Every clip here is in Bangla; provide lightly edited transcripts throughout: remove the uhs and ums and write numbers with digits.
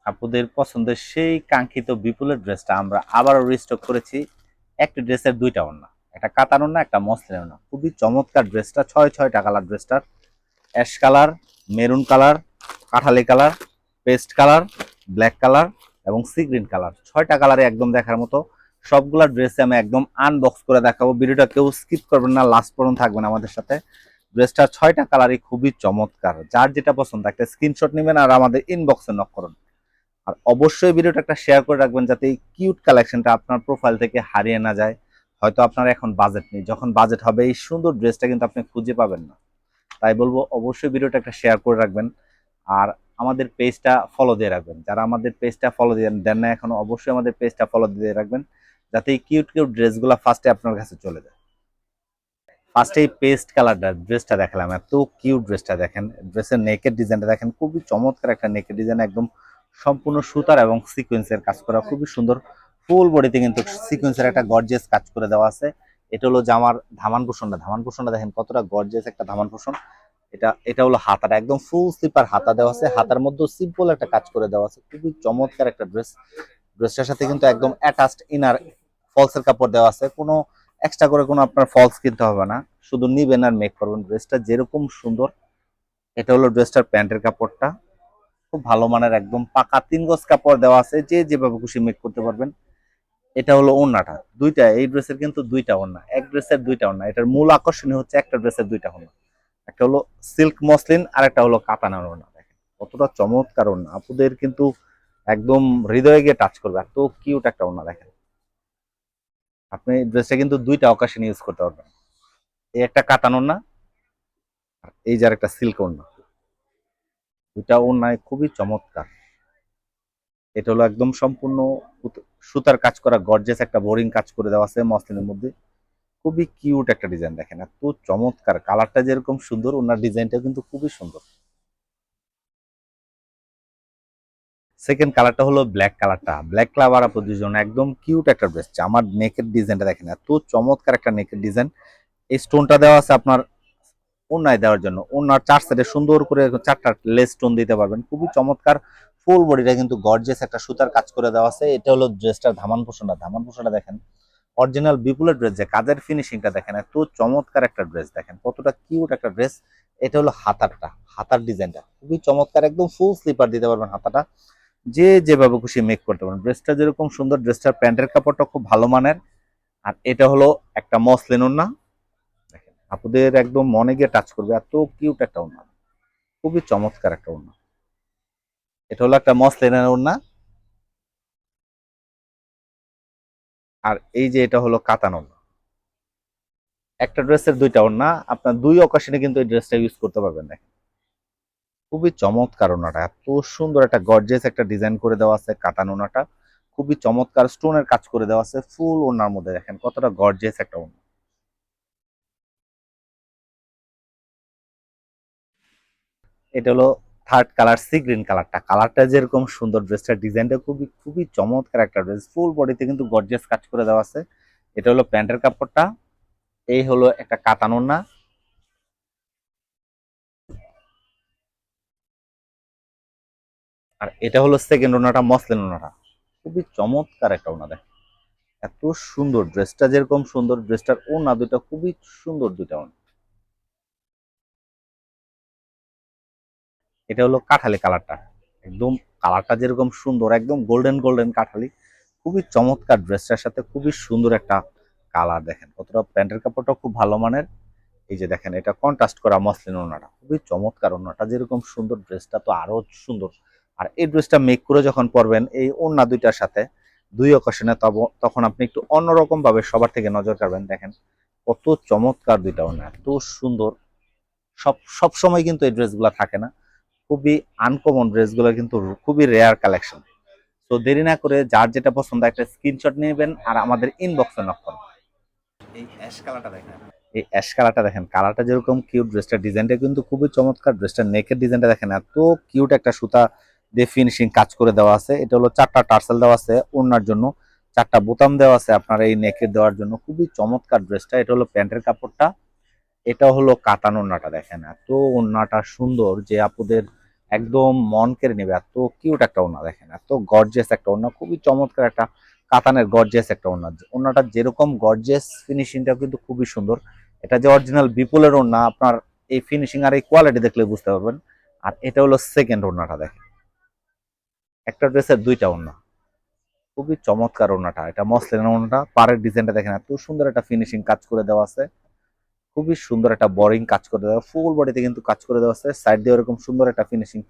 আপুদের পছন্দের সেই কাঙ্ক্ষিত বিপুলের ড্রেসটা আমরা আবারও রিস্টক করেছি। একটা ড্রেসের দুইটা ওড়না, একটা কাতান ওড়না, একটা মসলিন ওড়না। খুবই চমৎকার ড্রেসটা, ছয়টা কালার ড্রেসটার। অ্যাশ কালার, মেরুন কালার, কাঠালি colour, paste colour, black colour এবং সি গ্রিন কালার। ছয়টা কালারে একদম দেখার মতো। সবগুলা ড্রেসে আমি একদম আনবক্স করে দেখাবো। ভিডিওটা কেউ স্কিপ করবেন না, লাস্ট পর্যন্ত থাকবেন আমাদের সাথে। ড্রেসটার ছয়টা কালারই খুবই চমৎকার। যার যেটা পছন্দ একটা স্ক্রিনশট নেবেন আর আমাদের ইনবক্সে নক করুন। আর অবশ্যই ভিডিওটা একটা শেয়ার করে রাখবেন যাতে এই কিউট কালেকশনটা আপনার প্রোফাইল থেকে হারিয়ে না যায়। হয়তো আপনার এখন বাজেট নেই, যখন বাজেট হবে এই সুন্দর ড্রেসটা কিন্তু আপনি খুঁজে পাবেন না। তাই বলবো অবশ্যই ভিডিওটা একটা শেয়ার করে রাখবেন। আর আমাদের পেজটা ফলো দিয়ে রাখবেন। যারা আমাদের পেজটা ফলো দিয়ে দেন না এখনো, অবশ্যই আমাদের পেজটা ফলো দিয়ে রাখবেন যাতে এই কিউট কিউট ড্রেসগুলো ফার্স্টে আপনার কাছে চলে যায়। ফার্স্টে এই পেস্ট কালারটা ড্রেসটা দেখালাম, এত কিউট ড্রেসটা দেখেন। ড্রেসের নেকের ডিজাইনটা দেখেন, খুবই চমৎকার একটা নেকের ডিজাইন, একদম সম্পূর্ণ সুতার এবং সিকোয়েন্সের কাজ করা, খুবই সুন্দর। ফুল বডিতে কিন্তু সিকোয়েন্সের একটা গর্জিয়াস কাজ করে দেওয়া আছে। এটা হলো জামার ধামান পোষণটা, ধামান পোষণটা দেখেন কতটা গর্জিয়াস একটা ধামান পোষণ। এটা এটা হলো হাতাটা, একদম ফুল স্লিপার হাতা দেওয়া আছে, হাতার মধ্যে সিম্পল একটা কাজ করে দেওয়া আছে, খুবই চমৎকার একটা ড্রেস। ড্রেসটার সাথে কিন্তু একদম অ্যাটাচড ইনার ফলসের কাপড় দেওয়া আছে, কোনো এক্সট্রা করে কোনো আপনার ফলস কিনতে হবে না, শুধু নিবেন আর মেক করবেন। ড্রেসটা যেরকম সুন্দর। এটা হলো ড্রেসটার প্যান্টের কাপড়টা, খুব ভালো মানের একদম পাকা 3 গজ কাপড় দেওয়া আছে, যে যেভাবে খুশি মেক করতে পারবেন। এটা হলো ওড়নাটা, দুইটা এই ড্রেসের কিন্তু দুইটা ওড়না, এক ড্রেসের দুইটা ওড়না। এটার মূল আকর্ষণীয় হচ্ছে একটা ড্রেসের দুইটা ওড়না, একটা হলো সিল্ক মসলিন আর একটা হলো কাতানের ওড়না। দেখেন কতটা চমৎকার ওড়না, আপুদের কিন্তু একদম হৃদয়ে গিয়ে টাচ করবে, এত কিউট একটা ওড়না। দেখেন আপনি ড্রেসটা কিন্তু দুইটা অকেশনে ইউজ করতে পারবেন। এই একটা কাতান ওড়না, এই যে একটা সিল্ক ওড়না, দুইটা ওড়নায় খুবই চমৎকার। এটা হলো একদম সম্পূর্ণ সুতার কাজ করা গর্জিয়াস একটা বোরিং কাজ করে দেওয়া আছে মসলিনের মধ্যে, খুবই কিউট একটা ডিজাইন। দেখেন এত চমৎকার, কালারটা যেরকম সুন্দর ওনার ডিজাইনটা কিন্তু খুবই সুন্দর। সেকেন্ড কালারটা হলো ব্ল্যাক কালারটা, ব্ল্যাক কালার আপনাদের জন্য একদম কিউট একটা ড্রেস। আমার নেকের ডিজাইনটা দেখেন এত চমৎকার একটা নেকের ডিজাইন। এই স্টোনটা দেওয়া আছে আপনার ওড়নায় দেওয়ার জন্য, ওড়নার চার সাইডে সুন্দর করে চারটা লেস স্টোন দিতে পারবেন, খুবই চমৎকার। ফুল বডিটা কিন্তু গর্জিয়াস একটা সুতার কাজ করে দেওয়া আছে। এটা হলো ড্রেসটার ধামান পোষণটা, ধামান পোষণটা দেখেন অরিজিনাল বিপুলের ড্রেস, যে কাজের ফিনিশিংটা দেখেন এত চমৎকার একটা ড্রেস, দেখেন কতটা কিউট একটা ড্রেস। এটা হলো হাতারটা, হাতার ডিজাইনটা খুবই চমৎকার, একদম ফুল স্লিপার দিতে পারবেন হাতাটা, যে যেভাবে খুশি মেক করতে পারবেন। ড্রেসটা যেরকম সুন্দর, ড্রেসটার প্যান্টের কাপড়টা খুব ভালো মানের। আর এটা হলো একটা মসলিন ওড়না, দেখেন আপুদের একদম মনে গিয়ে টাচ করবে, এত কিউট একটা ওড়না, খুবই চমৎকার একটা ওড়না। এটা হলো একটা মসলিনের ওড়না। আর এই যে এটা হলো কাতান ওড়না। একটা ড্রেসের দুইটা ওড়না, আপনার দুই অকেশনে কিন্তু এই ড্রেসটা ইউজ করতে পারবেন। দেখেন খুবই চমৎকার ওড়নাটা, এত সুন্দর একটা গর্জিয়াস একটা ডিজাইন করে দেওয়া আছে কাতান ওড়নাটা, খুবই চমৎকার স্টোনের কাজ করে দেওয়া আছে ফুল ওড়নার মধ্যে। দেখেন কতটা গর্জিয়াস একটা ওড়না। এটা হলো থার্ড কালার, সি গ্রিন কালারটা, কালারটা যেরকম সুন্দর, ড্রেসটার ডিজাইনটা খুবই খুবই চমৎকার একটা ড্রেস, ফুল বডিতে কিন্তু গর্জিয়াস কাজ করে দেওয়া আছে। এটা হলো প্যান্টের কাপড়টা, এই হলো একটা কাতান ওড়না। আর এটা হলো সেকেন্ড ওড়নাটা, মসলিন ওড়নাটা, খুবই চমৎকার একটা ওড়না। দেখেন এত সুন্দর, ড্রেসটা যেরকম সুন্দর, ড্রেসটার ওড়না দুইটা খুবই সুন্দর, দুইটা ওড়না। এটা হলো কাঠালি কালারটা, একদম কালারটা যেরকম সুন্দর, একদম গোল্ডেন গোল্ডেন কাঠালি, খুবই চমৎকার। ড্রেসটার সাথে খুবই সুন্দর একটা কালার, দেখেন কতটা, প্যান্টের কাপড়টা খুব ভালো মানের। এই যে দেখেন এটা কন্ট্রাস্ট করা মসলিন ওড়নাটা, খুবই চমৎকার। ওড়নাটা যেরকম সুন্দর, ড্রেসটা তো আরো সুন্দর। আর এই ড্রেসটা মেক করে যখন পরবেন এই ওড়না দুইটার সাথে দুই অকেশনে, তখন আপনি একটু অন্যরকম ভাবে সবার থেকে নজর কাড়বেন। দেখেন কত চমৎকার দুইটা ওড়না, এত সুন্দর। সব সময় কিন্তু এই ড্রেসগুলো থাকে না, খুবই আনকমন ড্রেসগুলো, কিন্তু খুবই রেয়ার কালেকশন। তো দেরি না করে যার যেটা পছন্দ একটা স্ক্রিনশট নেবেন আর আমাদের ইনবক্সে নক করবেন। এই অ্যাশ কালারটা দেখেন, এই অ্যাশ কালারটা দেখেন, কালারটা যেরকম কিউট, ড্রেসটার ডিজাইনটা কিন্তু খুবই চমৎকার। ড্রেসটার নেকের ডিজাইনটা দেখেন এত কিউট, একটা সুতা দিয়ে ফিনিশিং কাজ করে দেওয়া আছে। এটা হলো চারটা টার্সেল দেওয়া আছে ওড়নার জন্য, চারটা বোতাম দেওয়া আছে আপনার এই নেকের দেওয়ার জন্য, খুবই চমৎকার ড্রেসটা। এটা হলো প্যান্টের কাপড়টা, এটা হলো কাতান ওড়নাটা। দেখেন এত ওড়নাটা সুন্দর যে আপুদের একদম মন কেড়ে নেবে। এত কিউট একটা ওড়না দেখেন, এত গর্জিয়াস একটা ওড়না, খুবই চমৎকার একটা কাতানের গর্জিয়াস একটা ওড়না। ওড়নাটা যেরকম গর্জিয়াস, ফিনিশিংটাও কিন্তু খুবই সুন্দর। এটা যে অরিজিনাল বিপুলের ওড়না, আপনার এই ফিনিশিং আর এই কোয়ালিটি দেখলে বুঝতে পারবেন। আর এটা হলো সেকেন্ড ওড়নাটা দেখেন, একটা ড্রেসের দুইটা ওড়না, খুবই চমৎকার ওড়নাটা। এটা মসলিন ওড়নাটা, পাড়ের ডিজাইনটা দেখেন, এত সুন্দর একটা ফিনিশিং কাজ করে দেওয়া আছে, খুবই সুন্দর একটা বোরিং কাজ করে দেওয়া, ফুল বডিতে কিন্তু কাজ করে দেওয়া আছে, সাইড দিয়ে এরকম সুন্দর একটা ফিনিশিং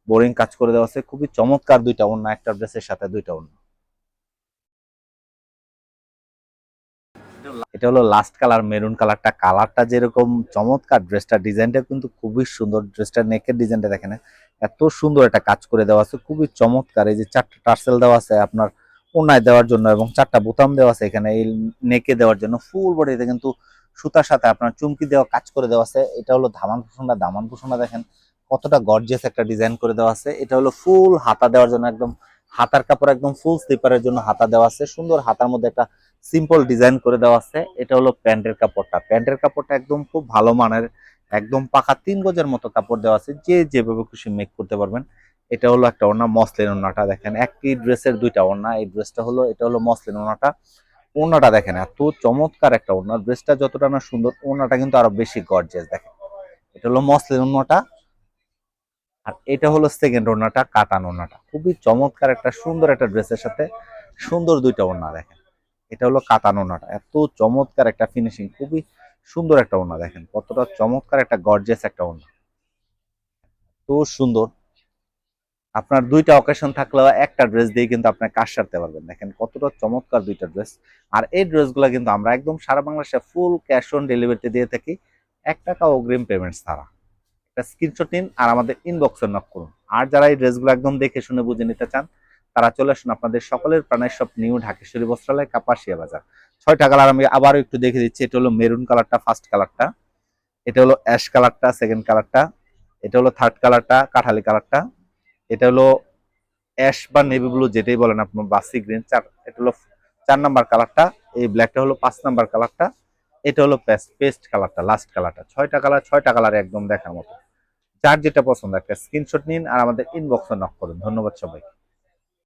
বোরিং কাজ করে দেওয়া আছে, খুবই চমৎকার দুইটা ওড়না, একটা ড্রেসের সাথে দুইটা ওড়না। এটা হলো লাস্ট কালার, মেরুন কালারটা, কালারটা যেরকম চমৎকার, ড্রেসটা ডিজাইনটা কিন্তু খুবই সুন্দর। ড্রেসটা নেকের ডিজাইনটা দেখেন, এত সুন্দর একটা কাজ করে দেওয়া আছে, খুবই চমৎকার। এই যে চারটা টার্সেল দেওয়া আছে আপনার ওড়নায় দেওয়ার জন্য, এবং চারটা বোতাম দেওয়া আছে এখানে এই নেকে দেওয়ার জন্য। ফুল বডিতে কিন্তু সুতার সাথে আপনার চুমকি দেওয়া কাজ করে দেওয়া আছে। এটা হলো ধামান কুশনটা, দামান কুশনটা দেখেন কতটা গর্জিয়াস একটা ডিজাইন করে দেওয়া আছে। এটা হলো ফুল হাতা দেওয়ার জন্য, একদম হাতার কাপড় একদম ফুল স্লিপারের জন্য হাতা দেওয়া আছে, সুন্দর হাতার মধ্যে একটা সিম্পল ডিজাইন করে দেওয়া আছে। এটা হলো প্যান্টের কাপড়টা, প্যান্টের কাপড়টা একদম খুব ভালো মানের, একদম পাকা 3 গজের মতো কাপড় দেওয়া আছে, যে যেভাবে খুশি মেক করতে পারবেন। এটা হলো একটা ওড়না, মসলিন ওড়নাটা দেখেন, একই ড্রেসের দুইটা ওড়না। এই ড্রেসটা হলো, এটা হলো মসলিন ওড়নাটা। ওড়নাটা দেখেন এত চমৎকার একটা ওড়না, ড্রেসটা যতটা না সুন্দর, ওড়নাটা কিন্তু আরো বেশি গর্জিয়াস দেখেন। এটা হলো মসলিন ওড়নাটা। আর এটা হলো সেকেন্ড ওড়নাটা, কাতান ওড়নাটা, খুবই চমৎকার একটা সুন্দর একটা ড্রেসের সাথে সুন্দর দুইটা ওড়না দেখেন। এটা হলো কাতান ওড়নাটা, এত চমৎকার একটা ফিনিশিং, খুবই সুন্দর একটা ওড়না দেখেন, কতটা চমৎকার একটা গর্জিয়াস একটা ওড়না, তো সুন্দর। আপনার দুইটা অকেশন থাকলেও একটা ড্রেস দিয়ে কিন্তু আপনার কাজ সারতে পারবেন, দেখেন কতটা চমৎকার দুইটা ড্রেস। আর এই ড্রেসগুলো কিন্তু আমরা একদম সারা বাংলাদেশে ফুল ক্যাশ অন ডেলিভারিতে দিয়ে থাকি, 1 টাকা অগ্রিম পেমেন্ট ছাড়া। একটা স্ক্রিনশট নিন আর আমাদের ইনবক্সে নক করুন। আর যারা এই ড্রেসগুলো একদম দেখে শুনে বুঝে নিতে চান, তারা চলে আসুন আপনাদের সকলের প্রাণের সব নিউ ঢাকেশ্বরী বস্ত্রালয়, কাপাসিয়া বাজার। 6 কালার আমি আবারও একটু দেখে দিচ্ছি। এটা হলো মেরুন কালারটা, ফার্স্ট কালারটা। এটা হলো অ্যাশ কালারটা, সেকেন্ড কালারটা। এটা হলো থার্ড কালারটা, কাঠালি কালারটা। এটা হলো অ্যাশ বা নেভি ব্লু, যেটাই বলেন আপনার, বাসি গ্রিন। এটা হলো 4 নাম্বার কালারটা। এই ব্ল্যাকটা হলো 5 নাম্বার কালারটা। এটা হলো পেস্ট পেস্ট কালারটা, লাস্ট কালারটা। 6টা কালার, 6টা কালার একদম দেখার মতো। যার যেটা পছন্দ একটা স্ক্রিনশট নিন আর আমাদের ইনবক্সে নক করুন। ধন্যবাদ সবাইকে।